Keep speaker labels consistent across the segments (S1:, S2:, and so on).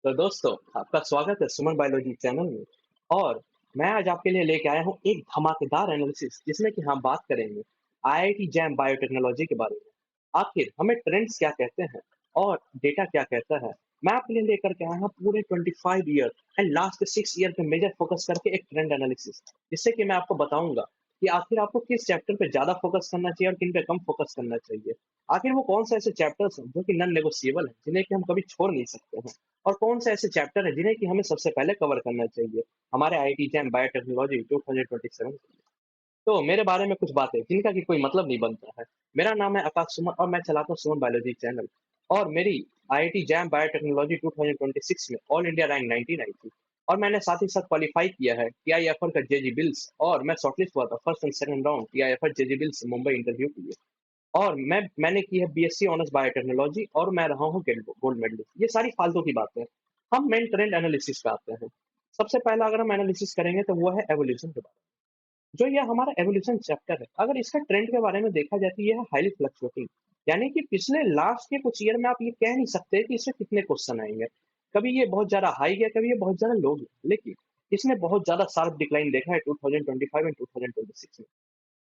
S1: तो दोस्तों, आपका स्वागत है सुमन बायोलॉजी चैनल में। और मैं आज आपके लिए लेके आया हूँ एक धमाकेदार एनालिसिस जिसमें कि हम बात करेंगे आईआईटी जैम बायोटेक्नोलॉजी के बारे में। आखिर हमें ट्रेंड्स क्या कहते हैं और डेटा क्या कहता है। मैं आपके लिए लेकर के आया हूँ पूरे 25 ईयर एंड लास्ट 6 ईयर पे मेजर फोकस करके एक ट्रेंड एनालिसिस, जिससे कि मैं आपको बताऊंगा कि आखिर आपको किस चैप्टर पे ज्यादा फोकस करना चाहिए और किन पे कम फोकस करना चाहिए। आखिर वो कौन से ऐसे चैप्टर्स हैं जो कि नॉन नेगोशिएबल है, जिन्हें कि हम कभी छोड़ नहीं सकते हैं, और कौन से ऐसे चैप्टर हैं जिन्हें कि हमें सबसे पहले कवर करना चाहिए हमारे आईआईटी जैम बायोटेक्नोलॉजी 2027। तो मेरे बारे में कुछ बातें जिनका कि कोई मतलब नहीं बनता है। मेरा नाम है आकाश सुमन और मैं चलाता हूँ सुमन बायोलॉजी चैनल। और मेरी आईआईटी जैम बायोटेक्नोलॉजी 2026 में ऑल इंडिया रैंक 19 आई थी। और मैंने साथ ही साथ क्वालिफाई किया है टीआईएफआर का जेजी बिल्स, और मैं शॉर्टलिस्ट हुआ था first and second round TIFR JGEEBILS Mumbai interview के लिए। और मैंने की है बीएससी ऑनर्स बायोटेक्नोलॉजी और मैं रहा हूँ गोल्ड मेडलिस्ट। ये सारी फालतू की बातें हैं। हम मेन ट्रेंड एनालिसिस पे आते हैं। सबसे पहला अगर हम एनालिसिस करेंगे तो वो है एवोल्यूशन के बारे में। जो ये हमारा एवोल्यूशन चैप्टर है, अगर इसका ट्रेंड के बारे में देखा जाए तो ये है हाईली फ्लक्चुएटिंग। यानी कि पिछले लास्ट के कुछ ईयर में आप ये कह नहीं सकते कि इसमें कितने क्वेश्चन आएंगे। कभी ये बहुत ज्यादा हाई गया, कभी ये बहुत ज्यादा लो गया, लेकिन इसने बहुत ज्यादा शार्प डिक्लाइन देखा है 2025 एंड 2026 में।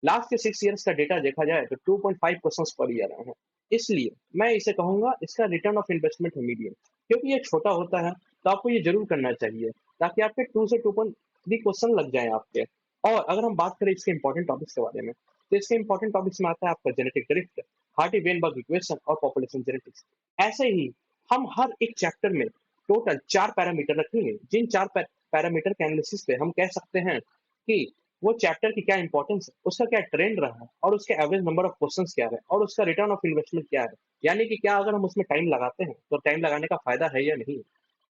S1: लास्ट के 6 ईयर्स का डेटा देखा जाए तो 2.5 क्वेश्चंस पर ईयर आए हैं। इसलिए मैं इसे कहूंगा इसका रिटर्न ऑफ इन्वेस्टमेंट है मीडियम, क्योंकि ये छोटा होता है। तो आपको ये जरूर करना चाहिए ताकि आपके 2 से 2.3 क्वेश्चन लग जाएं आपके। और अगर हम बात करें इसके इंपॉर्टेंट टॉपिक्स के बारे में, तो इसके इंपॉर्टेंट टॉपिक्स में आता है आपका genetic drift, Hardy Weinberg equation और पॉपुलेशन जेनेटिक्स। ऐसे ही हम हर एक चैप्टर में टोटल 4 पैरामीटर रखेंगे, जिन 4 पैरामीटर के एनालिसिस पे हम कह सकते हैं कि वो चैप्टर की क्या इंपॉर्टेंस है, उसका क्या ट्रेंड रहा है, और उसके एवरेज नंबर ऑफ क्वेश्चंस क्या है, और उसका रिटर्न ऑफ इन्वेस्टमेंट क्या है। यानी कि क्या अगर हम उसमें टाइम लगाते हैं तो टाइम लगाने का फायदा है या नहीं।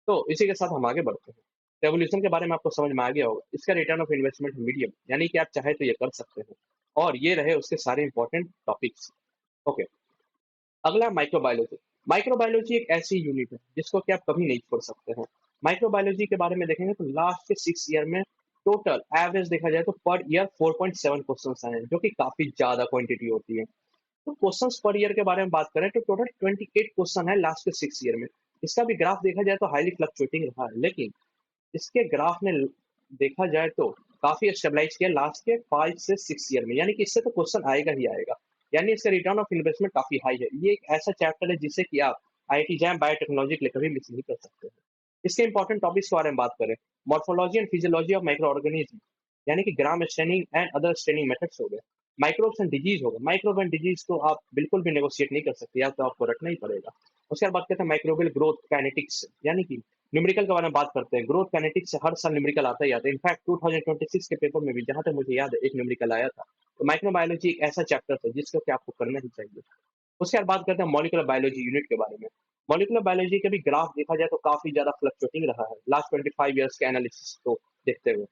S1: तो इसी के साथ हम आगे बढ़ते हैं। रेवोल्यूशन के बारे में आपको समझ में आ गया होगा, इसका रिटर्न ऑफ इन्वेस्टमेंट मीडियम, यानी कि आप चाहे तो ये कर सकते हैं। और ये रहे उसके सारे इंपॉर्टेंट टॉपिक्स। ओके। अगला माइक्रोबायोलॉजी। माइक्रोबायोलॉजी एक ऐसी यूनिट है जिसको कि आप कभी नहीं छोड़ सकते हैं। माइक्रोबायोलॉजी के बारे में देखेंगे तो लास्ट के 6 ईयर में टोटल एवरेज देखा जाए तो पर ईयर 4.7 क्वेश्चन आए हैं, जो कि काफी ज्यादा क्वांटिटी होती है। तो क्वेश्चंस पर ईयर के बारे में बात करें तो टोटल 28 क्वेश्चन है लास्ट के 6 ईयर में। इसका भी ग्राफ देखा जाए तो हाईली फ्लक्चुएटिंग रहा है, लेकिन इसके ग्राफ में देखा जाए तो काफी स्टेबलाइज किया लास्ट के 5 से 6 ईयर में, यानी कि इससे तो क्वेश्चन आएगा ही आएगा। यानी इसका रिटर्न ऑफ इन्वेस्टमेंट काफी हाई है। ये एक ऐसा चैप्टर है जिसे कि आप आईआईटी जैम बायोटेक्नोलॉजी के लिए कभी मिस नहीं कर सकते हैं। इसके इंपॉर्टेंट टॉपिक्स के बारे में बात करें, morphology and physiology of microorganism, यानी कि gram staining and other staining methods हो गए। माइक्रोब्स एंड डिजीज हो गए। माइक्रोब एंड डिजीज तो आप बिल्कुल भी नेगोशिएट नहीं कर सकते, या तो आपको रखना ही पड़ेगा। उसके बाद बात करते हैं माइक्रोबियल ग्रोथ काइनेटिक्स, यानी कि न्यूमेरिकल के बारे में बात करते हैं। ग्रोथ काइनेटिक्स से हर साल न्यूमेरिकल आता ही आता है। इनफैक्ट 2026 के पेपर में भी जहां तक मुझे याद है एक न्यूमेरिकल आया था। तो माइक्रोबायोलॉजी एक ऐसा चैप्टर है जिसको कि आपको करना ही चाहिए। उसके बाद बात करते हैं मॉलिक्यूलर बायोलॉजी यूनिट के बारे में। मॉलिक्यूलर बायोलॉजी का भी ग्राफ देखा जाए तो काफी ज्यादा फ्लक्चुएटिंग रहा है लास्ट 25 ईयर्स के एनालिसिस को देखते हुए।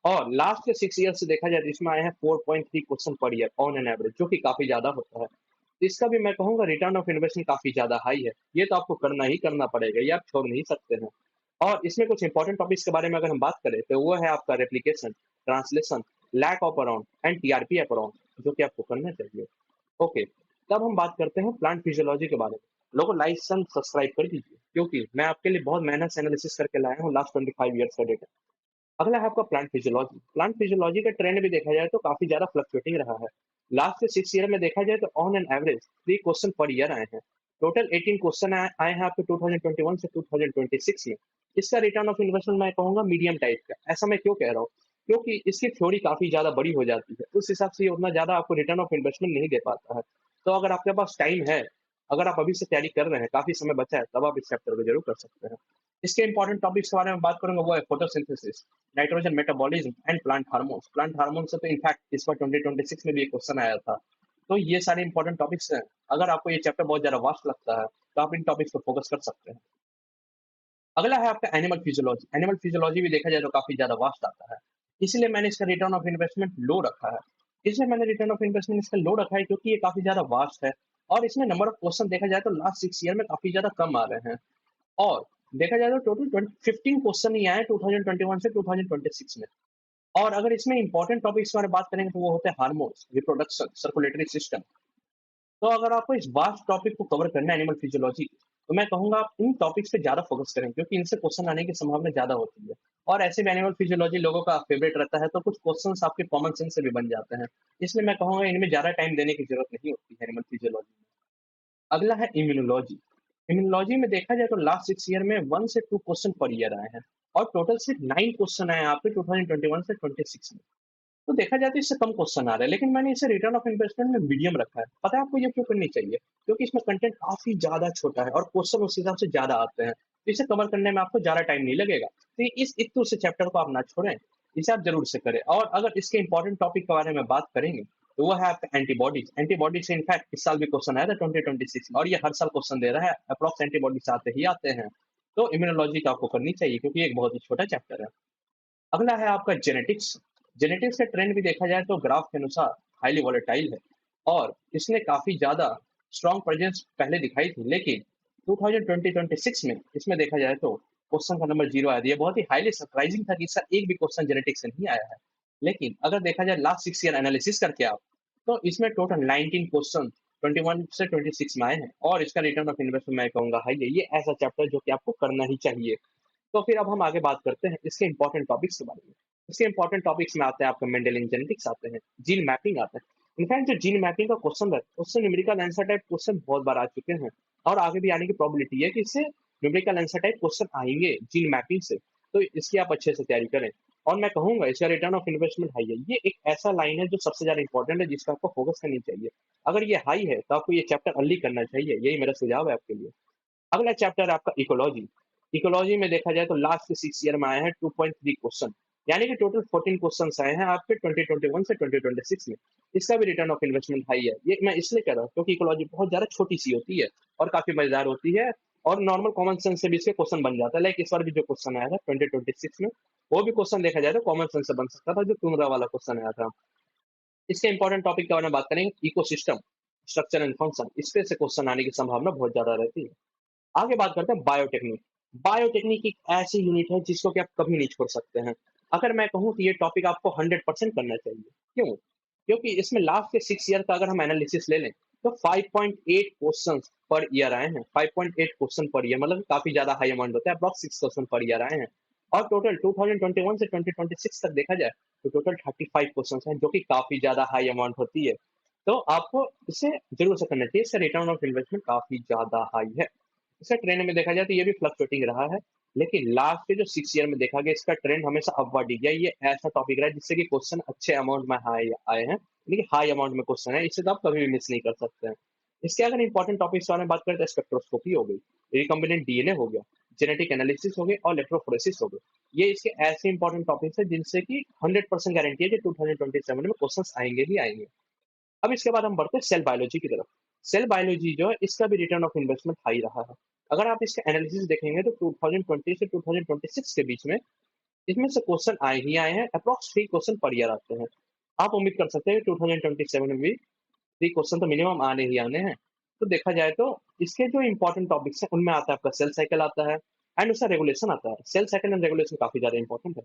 S1: और लास्ट के 6 ईयर्स से देखा जाए तो इसमें आए हैं 4.3 question per year on an average, जो कि काफी ज्यादा होता है। तो इसका भी मैं कहूंगा रिटर्न ऑफ इन्वेस्टमेंट काफी ज्यादा हाई है। ये तो आपको करना ही करना पड़ेगा, ये आप छोड़ नहीं सकते हैं। और इसमें कुछ इंपॉर्टेंट टॉपिक्स के बारे में अगर हम बात करें तो वो है आपका replication, translation, lac operon and trp अराउंड, जो कि आपको करना चाहिए। ओके। तब हम बात करते हैं प्लांट फिजियोलॉजी के बारे में। लोगों लाइक सब्सक्राइब कर दीजिए, क्योंकि मैं आपके लिए बहुत मेहनत से एनालिसिस करके लाया हूँ लास्ट 25 ईयर्स का डेटा। अगला है आपका प्लांट फिजियोलॉजी। प्लांट फिजियोलॉजी का ट्रेंड भी देखा जाए तो काफी ज्यादा फ्लक्चुएटिंग रहा है। लास्ट के 6 ईयर में देखा जाए तो on an average 3 question per year आए हैं। टोटल 18 क्वेश्चन आए हैं आपके 2021 से 2026 में। इसका रिटर्न ऑफ इन्वेस्टमेंट मैं कहूंगा मीडियम टाइप का। ऐसा मैं क्यों कह रहा हूँ, क्योंकि इसकी थ्योरी काफी ज्यादा बड़ी हो जाती है, उस हिसाब से ये उतना ज्यादा आपको रिटर्न ऑफ इन्वेस्टमेंट नहीं दे पाता है। तो अगर आपके पास टाइम है, अगर आप अभी से तैयारी कर रहे हैं, काफी समय बचा है, तब आप इस चैप्टर को जरूर कर सकते हैं। इसके इंपॉर्टेंट टॉपिक्स के बारे में बात करूंगा, वो है photosynthesis, nitrogen metabolism and plant hormones. Plant hormone से तो इनफैक्ट इस बार 2026 में भी एक क्वेश्चन आया था। तो ये सारे इंपॉर्टेंट टॉपिक्स हैं। अगर आपको ये चैप्टर बहुत ज्यादा वास्ट लगता है तो आप इन टॉपिक्स पर फोकस कर सकते हैं। अगला है आपका एनिमल फिजियोलॉजी। एनिमल फिजियोलॉजी भी देखा जाए तो काफी ज्यादा वास्ट आता है, इसलिए मैंने इसका रिटर्न ऑफ इन्वेस्टमेंट लो रखा है। इसलिए मैंने रिटर्न ऑफ इन्वेस्टमेंट इसका लो रखा है क्योंकि ये काफी ज्यादा वास्ट है। और इसमें नंबर ऑफ क्वेश्चन देखा जाए तो लास्ट 6 ईयर में काफी ज्यादा कम आ रहे हैं। और देखा जाए तो टोटल 15 क्वेश्चन ही आए 2021 से 2026 में। और अगर इसमें इंपॉर्टेंट टॉपिक्स के बारे में बात करेंगे तो वो होते हैं हार्मोन्स, रिप्रोडक्शन, सर्कुलेटरी सिस्टम। तो अगर आपको इस वास्ट टॉपिक को कवर करना है एनिमल फिजियोलॉजी, तो मैं कहूँगा आप इन टॉपिक्स पे ज़्यादा फ़ोकस करें क्योंकि इनसे क्वेश्चन आने की संभावना ज़्यादा होती है। और ऐसे भी एनिमल फिजियोलॉजी लोगों का फ़ेवरेट रहता है, तो कुछ क्वेश्चन्स आपके कॉमन सेंस से भी बन जाते हैं। इसलिए मैं कहूँगा इनमें ज़्यादा टाइम देने की ज़रूरत नहीं होती है एनिमल फिजियोलॉजी में। अगला है इम्यूनोलॉजी। इम्यूनोलॉजी में देखा जाए तो लास्ट 6 ईयर में 1 से 2 क्वेश्चन पर ईयर आए हैं और टोटल सिर्फ 9 क्वेश्चन आए हैं आपके 2021 से 26 में। तो देखा जाए तो इससे कम क्वेश्चन आ रहे हैं, लेकिन मैंने इसे रिटर्न ऑफ इन्वेस्टमेंट में मीडियम रखा है। पता है आपको ये क्यों करनी चाहिए? क्योंकि इसमें कंटेंट काफ़ी ज़्यादा छोटा है और क्वेश्चन उस हिसाब से ज़्यादा आते हैं। तो इसे कवर करने में आपको ज़्यादा टाइम नहीं लगेगा। तो इस इत्तु से चैप्टर को आप ना छोड़ें, इसे आप ज़रूर से करें। और अगर इसके इम्पोर्टेंट टॉपिक के बारे में बात करेंगे, तो वो है आपका एंटीबॉडीज़। एंटीबॉडीज़ से इनफैक्ट इस साल भी क्वेश्चन आया था 2026 में और ये हर साल क्वेश्चन दे रहा है। एप्रॉक्स एंटीबॉडीज़ आते ही आते हैं। तो इम्यूनोलॉजी तो आपको करनी चाहिए क्योंकि ये एक बहुत ही छोटा चैप्टर है। अगला है आपका जेनेटिक्स। जेनेटिक्स का ट्रेंड भी देखा जाए तो ग्राफ के अनुसार हाईली वोलेटाइल है और इसने काफ़ी ज़्यादा स्ट्रॉन्ग प्रेजेंस पहले दिखाई थी, लेकिन 2020-26 में इसमें देखा जाए तो क्वेश्चन का नंबर 0 आया। ये बहुत ही हाईली सरप्राइजिंग था कि इसका एक भी क्वेश्चन जेनेटिक्स से नहीं आया है। लेकिन अगर देखा जाए लास्ट 6 ईयर एनालिसिस करके आप, तो इसमें टोटल 19 क्वेश्चन 21 से 26 में आए हैं और इसका रिटर्न ऑफ इन्वेस्टमेंट मैं कहूँगा हाई है। ये ऐसा चैप्टर है जो कि आपको करना ही चाहिए। तो फिर अब हम आगे बात करते हैं इसके इंपॉर्टेंट टॉपिक्स के बारे में। इसके इंपॉर्टेंट टॉपिक्स में आते हैं आपका मेंडेलियन जेनेटिक्स आते हैं, जीन मैपिंग आता है। इनफैक्ट जो जीन मैपिंग का क्वेश्चन है, उससे न्यूमेरिकल आंसर टाइप क्वेश्चन बहुत बार आ चुके हैं और आगे भी आने की प्रोबेबिलिटी है कि इससे न्यूमेरिकल आंसर टाइप क्वेश्चन आएंगे जीन मैपिंग से। तो इसकी आप अच्छे से तैयारी करें और मैं कहूंगा इसका रिटर्न ऑफ इन्वेस्टमेंट हाई है। ये एक ऐसा लाइन है जो सबसे ज्यादा इंपॉर्टेंट है जिसका आपको फोकस करनी चाहिए। अगर ये हाई है तो आपको ये चैप्टर अर्ली करना चाहिए, यही मेरा सुझाव है आपके लिए। अगला चैप्टर है आपका इकोलॉजी। इकोलॉजी में देखा जाए तो लास्ट के 6 ईयर में आए हैं 2.3 क्वेश्चन, यानी कि टोटल 14 क्वेश्चंस आए हैं आपके 2021 से 2026 में। इसका भी रिटर्न ऑफ इन्वेस्टमेंट हाई है। ये मैं इसलिए कह रहा हूँ क्योंकि इकोलॉजी बहुत ज़्यादा छोटी सी होती है और काफ़ी मज़ेदार होती है और नॉर्मल कॉमन सेंस से भी इसके क्वेश्चन बन जाता है। लाइक इस बार भी जो क्वेश्चन आया था 2026 में, वो भी क्वेश्चन देखा जाए तो कॉमन सेंस से बन सकता था, जो टुमरा वाला क्वेश्चन आया था। इसके इंपॉर्टेंट टॉपिक के बारे में बात करेंगे, इकोसिस्टम, स्ट्रक्चर एंड फंक्शन। इस पे से क्वेश्चन आने की संभावना बहुत ज़्यादा रहती है। आगे बात करते हैं बायोटेक्निक। बायोटेक्निक एक ऐसी यूनिट है जिसको कि आप कभी नहीं छोड़ सकते हैं। अगर मैं कहूँ कि ये टॉपिक आपको 100% करना चाहिए। क्यों? क्योंकि इसमें लास्ट के 6 ईयर का अगर हम एनालिसिस ले लें, तो 5.8 क्वेश्चंस पर ईयर आए हैं। 5.8 क्वेश्चन पर ईयर मतलब काफ़ी ज़्यादा हाई अमाउंट होता है, अप्रॉक्स 6 क्वेश्चन पर ईयर आए हैं। और टोटल 2021 से 2026 तक देखा जाए, तो टोटल 35 क्वेश्चंस हैं, जो कि काफ़ी ज़्यादा हाई अमाउंट होती है। तो आपको इसे ज़रूर से करना चाहिए, इसका रिटर्न ऑफ इन्वेस्टमेंट काफ़ी ज़्यादा हाई है। इसका ट्रेंड में देखा जाए तो ये भी फ्लक्चुएटिंग रहा है, लेकिन लास्ट के जो 6 ईयर में देखा गया इसका ट्रेंड हमेशा अपवर्ड ही गया। ये ऐसा टॉपिक रहा है जिससे कि क्वेश्चन अच्छे अमाउंट में हाई आए हैं, यानी कि हाई अमाउंट में क्वेश्चन है, इससे तो आप कभी भी मिस नहीं कर सकते हैं। इसके अगर इंपॉर्टेंट टॉपिक्स के बारे में बात करें तो स्पेक्ट्रोस्कोपी हो गई, रिकॉम्बिनेंट डीएनए हो गया, जेनेटिक एनालिसिस हो गई और इलेक्ट्रोफोरेसिस हो गई। ये इसके ऐसे इंपॉर्टेंट टॉपिक्स हैं जिनसे कि 100% गारंटी है कि 2027 में क्वेश्चंस आएंगे ही आएंगे। अब इसके बाद हम बढ़ते हैं सेल बायोलॉजी की तरफ। सेल बायोलॉजी जो है इसका भी रिटर्न ऑफ इन्वेस्टमेंट हाई रहा है। अगर आप इसका एनालिसिस देखेंगे तो 2020 से 2026 के बीच में इसमें से क्वेश्चन आए ही आए हैं, अप्रॉक्स 3 क्वेश्चन पर ईयर आते हैं। आप उम्मीद कर सकते हैं कि 2027 में भी 3 क्वेश्चन तो मिनिमम आने ही आने हैं। तो देखा जाए तो इसके जो इंपॉर्टेंट टॉपिक्स हैं उनमें आता है आपका सेल साइकिल आता है एंड उसका रेगुलेशन आता है। सेल साइकिल एंड रेगुलेशन काफी ज्यादा इंपॉर्टेंट है।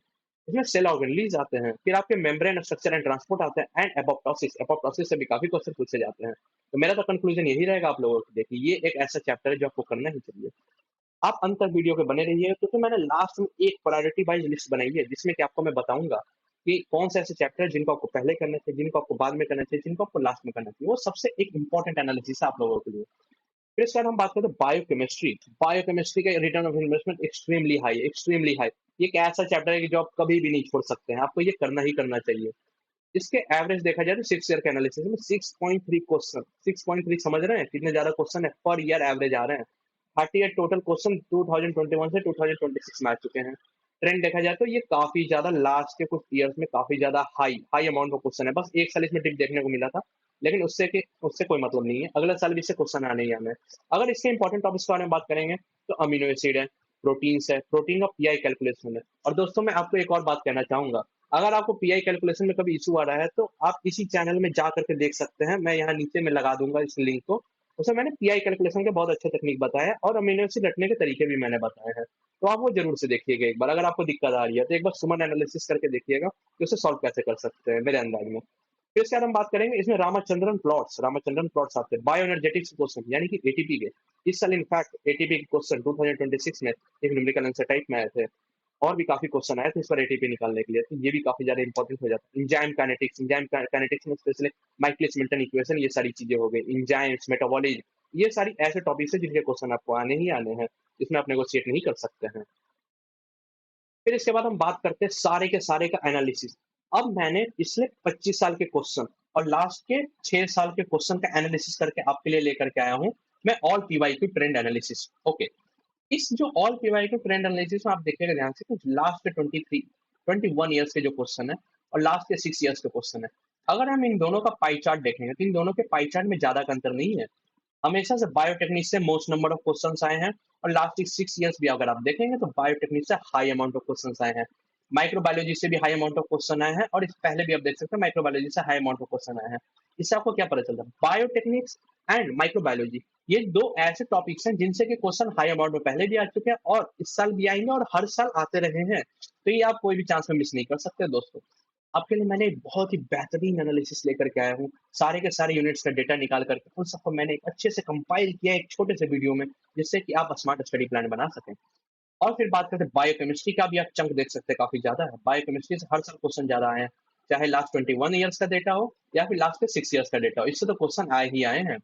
S1: इसमें सेल ऑर्गेनेलीज आते हैं, फिर आपके मेम्ब्रेन स्ट्रक्चर एंड ट्रांसपोर्ट आते हैं एंड एपोप्टोसिस। एपोप्टोसिस से भी काफी क्वेश्चन पूछे जाते हैं। तो मेरा तो कंक्लूजन यही रहेगा आप लोगों को, देखिए ये एक ऐसा चैप्टर है जो आपको करना ही चाहिए। आप अंत तक वीडियो के बने रहिए क्योंकि मैंने लास्ट में एक प्रायोरिटी वाइज लिस्ट बनाई है जिसमें कि आपको मैं बताऊंगा कि कौन से ऐसे चैप्टर हैं जिनको आपको पहले करना चाहिए, जिनको आपको बाद में करना चाहिए, जिनको आपको लास्ट में करना चाहिए। वो सबसे एक इंपॉर्टेंट एनालिसिस है आप लोगों के लिए। फिर इसके बाद हम बात करते हैं बायोकेमिस्ट्री। बायोकेमिस्ट्री का return of investment extremely high, extremely high. ये एक ऐसा चैप्टर है कि जो आप कभी भी नहीं छोड़ सकते हैं, आपको ये करना ही करना चाहिए। इसके एवरेज देखा जाए तो 6 ईयर के एनालिसिस में 6.3 क्वेश्चन, 6.3 समझ रहे हैं कितने ज्यादा क्वेश्चन है, पर ईयर एवरेज आ रहे हैं। 38 टोटल क्वेश्चन 2021 से 2026 में आ चुके हैं। ट्रेंड देखा जाए तो ये काफी ज्यादा लास्ट के कुछ ईयर्स में काफी ज्यादा हाई हाई अमाउंट का क्वेश्चन है। बस एक साल इसमें डिप देखने को मिला था, लेकिन उससे कोई मतलब नहीं है, अगले साल भी इससे क्वेश्चन आने ही आने हैं। अगर इसके इंपॉर्टेंट टॉपिक्स के बारे में बात करेंगे तो अमीनो एसिड है, प्रोटीन्स है, प्रोटीन का पीआई कैलकुलेशन है। और दोस्तों मैं आपको एक और बात कहना चाहूंगा, अगर आपको पीआई कैलकुलेशन में कभी इशू आ रहा है तो आप इसी चैनल में जा करके देख सकते हैं, मैं यहाँ नीचे में लगा दूंगा इस लिंक को। उसमें मैंने पीआई कैलकुलेशन के बहुत अच्छे टेक्निक बताए हैं और अमीनो एसिड रटने के तरीके भी मैंने बताए हैं। तो आप वो जरूर से देखिएगा एक बार। अगर आपको दिक्कत आ रही है तो एक बार सुमन एनालिसिस करके देखिएगा कि उसे सॉल्व कैसे कर सकते हैं मेरे अंदाज में। फिर इसके बाद हम बात करेंगे इसमें रामाचंद्रन प्लॉट्स। रामाचंद्रन प्लॉट्स आते हैं बायो एनर्जेटिक्स क्वेश्चन, यानी कि एटीपी के। इस साल इनफैक्ट एटीपी के क्वेश्चन 2026 में एक न्यूमेरिकल आंसर टाइप में आए थे, और भी काफ़ी क्वेश्चन आए थे इस पर एटीपी निकालने के लिए, तो ये भी काफ़ी ज़्यादा इंपॉर्टेंट हो जाता है। एंजाइम काइनेटिक्स में स्पेशली माइकलिस-मेंटन इक्वेशन, ये सारी चीज़ें हो गई। एंजाइम्स, मेटाबॉलिज़्म, ये सारी ऐसे टॉपिक्स हैं जिनके क्वेश्चन आपको आने ही आने हैं, इसमें आप नेगोशिएट नहीं कर सकते हैं। फिर इसके बाद हम बात करते हैं सारे के सारे का एनालिसिस। अब मैंने पिछले 25 साल के क्वेश्चन और लास्ट के 6 साल के क्वेश्चन का एनालिसिस करके आपके लिए लेकर के आया हूँ, मैं all PYQ trend analysis. Okay. इस जो ऑल पीवाईक्यू ट्रेंड एनालिसिस में आप देखिएगा ध्यान से, कुछ लास्ट के 23 21 ईयर्स के जो क्वेश्चन है और लास्ट के 6 ईयर्स के क्वेश्चन है। अगर हम इन दोनों का पाई चार्ट देखेंगे तो इन दोनों के पाई चार्ट में ज्यादा का अंतर नहीं है। हमेशा से बायोटेक्निक से मोस्ट नंबर ऑफ क्वेश्चंस आए हैं, और लास्ट 6 ईयर्स भी अगर आप देखेंगे तो बायोटेक्निक से हाई अमाउंट ऑफ क्वेश्चंस आए हैं। माइक्रोबायोलॉजी से भी हाई अमाउंट ऑफ क्वेश्चन आए हैं, और इस पहले भी आप देख सकते हैं माइक्रोबायोलॉजी से हाई अमाउंट ऑफ क्वेश्चन आए हैं। इससे आपको क्या पता चलता है, बायोटेक्निक्स एंड माइक्रोबायोलॉजी ये दो ऐसे टॉपिक्स हैं जिनसे कि क्वेश्चन हाई अमाउंट में पहले भी आ चुके हैं और इस साल भी आएंगे और हर साल आते रहे हैं, तो ये आप कोई भी चांस में मिस नहीं कर सकते दोस्तों। आपके लिए मैंने एक बहुत ही बेहतरीन एनालिसिस लेकर के आया हूँ। सारे के सारे यूनिट्स का डेटा निकाल करके उन सबको मैंने एक अच्छे से कंपाइल किया है एक छोटे से वीडियो में, जिससे कि आप स्मार्ट स्टडी प्लान बना सकें। और फिर बात करते हैं बायोकेमिस्ट्री का, भी आप चंक देख सकते हैं काफ़ी ज़्यादा है। बायोकेमिस्ट्री से हर साल क्वेश्चन ज़्यादा आए हैं, चाहे लास्ट 21 ईयर्स का डेटा हो या फिर लास्ट के 6 ईयर्स का डेटा हो, इससे तो क्वेश्चन आए ही आए हैं।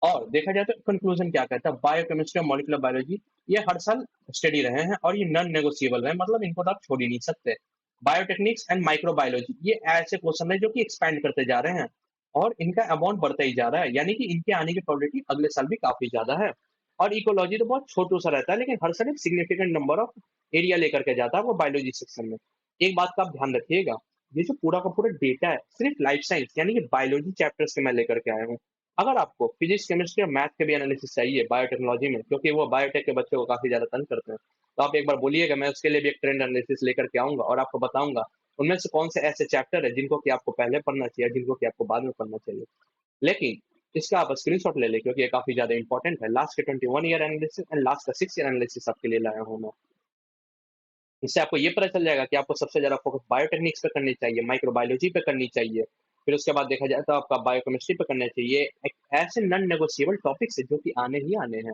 S1: और देखा जाए तो कंक्लूजन क्या कहता है, बायोकेमिस्ट्री और मॉलिक्यूलर बायोलॉजी ये हर साल स्टडी रहे हैं और ये नॉन नेगोशिएबल है, मतलब इनको तो आप छोड़ ही नहीं सकते। बायोटेक्निक्स एंड माइक्रोबायोलॉजी ये ऐसे क्वेश्चन है जो कि एक्सपैंड करते जा रहे हैं और इनका अमाउंट बढ़ता ही जा रहा है, यानी कि इनके आने की प्रोबेबिलिटी अगले साल भी काफी ज्यादा है। और इकोलॉजी तो बहुत छोटू सा रहता है, लेकिन हर साल एक सिग्निफिकेंट नंबर ऑफ एरिया लेकर के जाता है वो बायोलॉजी सेक्शन में। एक बात का आप ध्यान रखिएगा, ये जो पूरा का पूरा डेटा है सिर्फ लाइफ साइंस यानी कि बायोलॉजी चैप्टर से मैं लेकर के आया हूँ। अगर आपको फिजिक्स, केमिस्ट्री और मैथ के भी एनालिसिस चाहिए बायोटेक्नोलॉजी में, क्योंकि वो बायोटेक के बच्चों को काफी ज्यादा तंग करते हैं, तो आप एक बार बोलिएगा, मैं उसके लिए भी एक ट्रेंड एनालिसिस लेकर के आऊंगा और आपको बताऊंगा उनमें से कौन से ऐसे चैप्टर है जिनको कि आपको पहले पढ़ना चाहिए, जिनको कि आपको बाद में पढ़ना चाहिए। लेकिन इसका आप स्क्रीनशॉट ले लें, क्योंकि ये काफी ज्यादा इंपॉर्टेंट है। लास्ट के 21 ईयर एनालिसिस एंड लास्ट का 6 ईयर एनालिसिस आपके लिए लाया हूँ मैं। इससे आपको ये पता चल जाएगा कि आपको सबसे ज्यादा फोकस बायोटेक्निक्स पे करनी चाहिए, माइक्रोबायोलॉजी पे करनी चाहिए। फिर उसके बाद देखा जाए तो आपका बायोकेमिस्ट्री पे करना चाहिए। एक ऐसे नॉन नेगोशिएबल टॉपिक्स है जो कि आने ही आने हैं।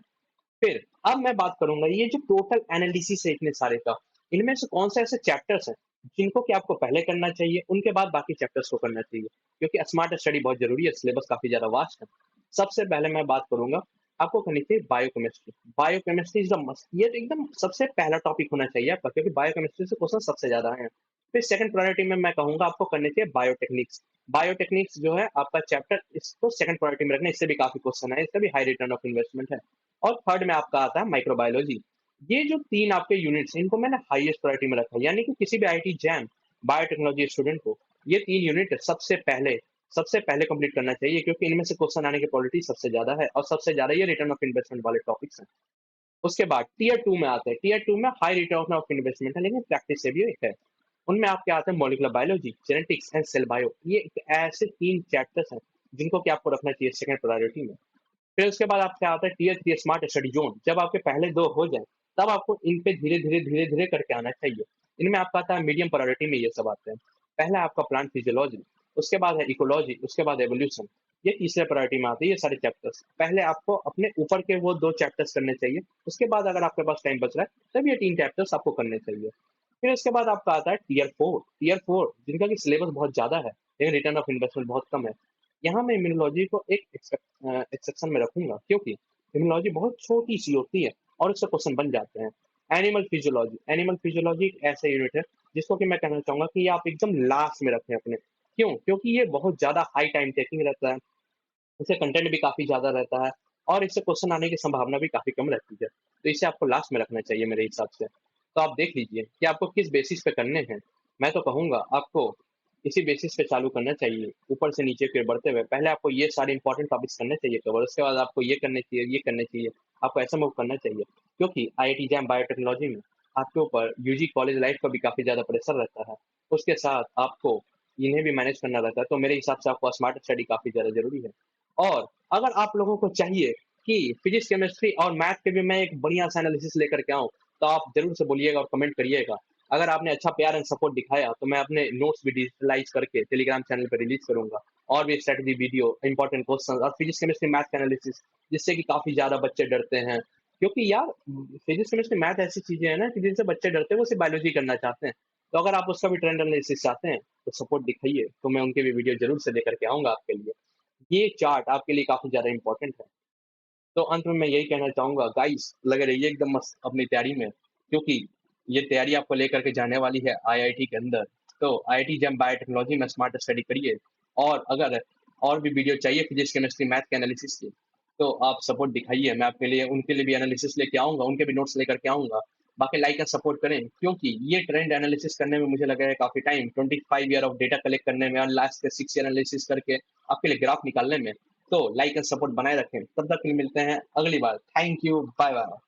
S1: फिर अब मैं बात करूंगा ये जो टोटल एनालिसिस है इतने सारे का, इनमें से कौन से ऐसे चैप्टर्स हैं जिनको कि आपको पहले करना चाहिए, उनके बाद बाकी चैप्टर्स को करना चाहिए, क्योंकि स्मार्ट स्टडी बहुत जरूरी है, सिलेबस काफी ज्यादा वास्ट है। सबसे पहले मैं बात करूंगा, आपको करनी चाहिए biochemistry. Biochemistry is the must, ये तो एकदम सबसे पहला टॉपिक होना चाहिए आपका, क्योंकि बायोकेमिस्ट्री से क्वेश्चन सबसे ज्यादा है। फिर सेकंड प्रायोरिटी में मैं कहूंगा आपको करनी चाहिए बायोटेक्निक्स। बायोटेक्निक्स जो है आपका चैप्टर, इसको सेकंड प्रायोरिटी में रखना, इससे भी काफी क्वेश्चन है, इसका भी हाई रिटर्न ऑफ इन्वेस्टमेंट है। और थर्ड में आपका आता है माइक्रोबायोलॉजी। ये जो तीन आपके यूनिट्स हैं इनको मैंने हाईएस्ट प्रायोरिटी में रखा है, यानी कि किसी भी आईटी जैम बायोटेक्नोलॉजी स्टूडेंट को ये तीन यूनिट सबसे पहले कंप्लीट करना चाहिए, क्योंकि इनमें से क्वेश्चन आने की प्रोबेबिलिटी सबसे ज्यादा है और सबसे ज्यादा ये रिटर्न ऑफ इन्वेस्टमेंट वाले टॉपिक्स हैं। उसके बाद टीयर टू में आते हैं, टीयर टू में हाई रिटर्न ऑफ इन्वेस्टमेंट है लेकिन प्रैक्टिस से भी एक है। उनमें आपके आते हैं molecular biology, genetics and cell bio. ये एक ऐसे तीन चैप्टर्स हैं जिनको कि आपको रखना चाहिए सेकंड प्रायोरिटी में। फिर उसके बाद आपके आता है tier three smart study zone. जब आपके पहले दो हो जाए तब आपको इन पे धीरे धीरे करके आना चाहिए। इनमें आपका आता है मीडियम प्रायोरिटी में, ये सब आते हैं। पहला आपका प्लांट फिजियोलॉजी, उसके बाद है इकोलॉजी, उसके बाद एवोल्यूशन। ये तीसरे प्रायोरिटी में आते हैं ये सारे चैप्टर्स। पहले आपको अपने ऊपर के वो दो चैप्टर्स करने चाहिए, उसके बाद अगर आपके पास टाइम बच रहा है तब ये तीन चैप्टर्स आपको करने चाहिए। फिर उसके बाद आपका आता है टीयर फोर जिनका कि सिलेबस बहुत ज्यादा है लेकिन रिटर्न ऑफ इन्वेस्टमेंट बहुत कम है। यहाँ मैं इम्यूनोलॉजी को एक एक्सेप्शन में रखूंगा, क्योंकि इम्यूनोलॉजी बहुत छोटी सी होती है और उससे क्वेश्चन बन जाते हैं। एनिमल फिजियोलॉजी एक ऐसा यूनिट है जिसको कि मैं कहना चाहूंगा कि ये आप एकदम लास्ट में रखें अपने। क्यों? क्योंकि ये बहुत ज्यादा हाई टाइम टेकिंग रहता है, इससे कंटेंट भी काफी ज्यादा रहता है और इससे क्वेश्चन आने की संभावना भी काफी कम रहती है, तो इसे आपको लास्ट में रखना चाहिए मेरे हिसाब से। तो आप देख लीजिए कि आपको किस बेसिस पे करने हैं। मैं तो कहूंगा आपको इसी बेसिस पे चालू करना चाहिए, ऊपर से नीचे की ओर बढ़ते हुए। पहले आपको ये सारे इंपॉर्टेंट टॉपिक्स करने चाहिए कवर, उसके बाद आपको ये करने चाहिए, ये करने चाहिए। आपको ऐसा मूव करना चाहिए, क्योंकि आईआईटी जैम बायोटेक्नोलॉजी में आपके ऊपर यूजी कॉलेज लाइफ का भी काफी ज्यादा प्रेशर रहता है। उसके साथ आपको इन्हें भी मैनेज करना रहता है, तो मेरे हिसाब से आपको स्मार्ट स्टडी काफी ज्यादा जरूरी है। और अगर आप लोगों को चाहिए कि फिजिक्स, केमिस्ट्री और मैथ के भी मैं एक बढ़िया सा एनालिसिस लेकर के आऊं, तो आप जरूर से बोलिएगा और कमेंट करिएगा। अगर आपने अच्छा प्यार एंड सपोर्ट दिखाया, तो मैं अपने नोट्स भी डिजिटलाइज़ करके टेलीग्राम चैनल पे रिलीज़ करूँगा और भी स्ट्रैटेजी वीडियो, इंपॉर्टेंट क्वेश्चन और फिजिक्स, केमिस्ट्री, मैथ का एनालिसिस, जिससे कि काफ़ी ज़्यादा बच्चे डरते हैं। क्योंकि यार फिजिक्स, केमिस्ट्री, मैथ ऐसी चीज़ें हैं ना कि जिनसे बच्चे डरते हैं, वो सिर्फ़ बायोलॉजी करना चाहते हैं। तो अगर आप उसका भी ट्रेंड एनालिसिस चाहते हैं, तो सपोर्ट दिखाइए, तो मैं उनके भी वीडियो ज़रूर से लेकर के आऊँगा आपके लिए। ये चार्ट आपके लिए काफ़ी ज़्यादा इम्पोर्टेंट है। तो अंत में मैं यही कहना चाहूँगा, गाइस लगे रहिए एकदम मस्त अपनी तैयारी में, क्योंकि ये तैयारी आपको लेकर के जाने वाली है आईआईटी के अंदर। तो आईआईटी जेम बायोटेक्नोलॉजी में स्मार्ट स्टडी करिए। और अगर और भी वीडियो चाहिए फिजिक्स, केमिस्ट्री, मैथ के एनालिसिस की, तो आप सपोर्ट दिखाइए। मैं आपके लिए उनके लिए भी एनालिसिस लेके आऊँगा, उनके भी नोट्स लेकर के आऊँगा। बाकी लाइक एंड सपोर्ट करें, क्योंकि ये ट्रेंड एनालिसिस करने में मुझे लगा है काफ़ी time, 25 year of data collect करने में और लास्ट के 6 ईयर एनालिसिस करके आपके लिए ग्राफ निकालने में। तो लाइक एंड सपोर्ट बनाए रखें। तब तक फिर मिलते हैं अगली बार। Thank you, bye bye.